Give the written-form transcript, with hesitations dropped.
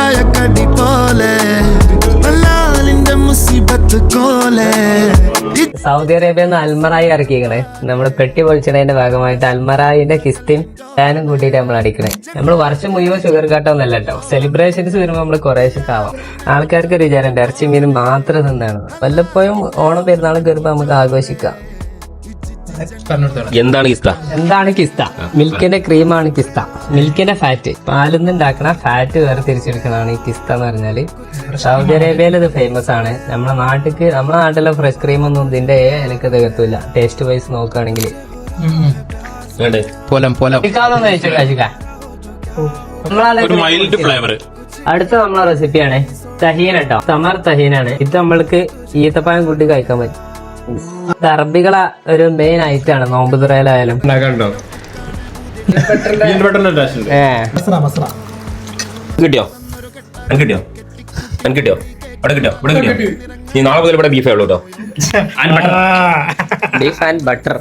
ചായക്കടി പോലെ ഹലാലിന്റെ മുസീബത്ത് കോലെ. സൗദി അറേബ്യന്ന് അൽമറായി ഇറക്കിക്കണേ. നമ്മള് പെട്ടി പൊളിച്ചതിന്റെ ഭാഗമായിട്ട് അൽമറായിന്റെ കിസ്തിയും ഫാനും കൂട്ടിയിട്ട് നമ്മൾ അടിക്കണേ. നമ്മൾ വർഷം മുഴുവൻ ഷുഗർ കാട്ടൊന്നല്ല കേട്ടോ. സെലിബ്രേഷൻസ് വരുമ്പോൾ നമ്മള് കുറേശ്ശെ ആവാം. ആൾക്കാർക്ക് ഒരു വിചാരം ഇറച്ചി മീനും മാത്രം തിന്നാണ്. വല്ലപ്പോഴും ഓണം പെരുന്നാളൊക്കെ വരുമ്പോ നമുക്ക് ആഘോഷിക്കാം. എന്താണ് കിസ്ത? മിൽക്കിന്റെ ക്രീമാണ് കിസ്ത. മിൽക്കിന്റെ ഫാറ്റ്, പാലിൽ നിന്നുണ്ടാക്കണ ഫാറ്റ് വേറെ തിരിച്ചെടുക്കണതാണ് ഈ കിസ്ത എന്ന് പറഞ്ഞാല്. സൗദി അറേബ്യയിൽ ഇത് ഫേമസ് ആണ്. നമ്മുടെ നാട്ടിലെ ഫ്രഷ് ക്രീം ഒന്നും ഇതിന്റെ എനിക്ക് തികത്തില്ല. ടേസ്റ്റ് വൈസ് നോക്കുകയാണെങ്കിൽ അടുത്ത നമ്മളെ റെസിപ്പിയാണ് തഹീൻ കേട്ടോ. സമർ തഹീനാണ് ഇത്. നമ്മൾക്ക് ഈത്തപ്പഴം കൂട്ടി കഴിക്കാൻ പറ്റും. അറബികളെ ഒരു മെയിൻ ഐറ്റാണ് നോമ്പ് തുറയിലായാലും. കിട്ടിയോ? നീ നാളെ മുതൽ ഇവിടെ ബീഫേ ഉള്ളൂ കേട്ടോ. Beef and butter.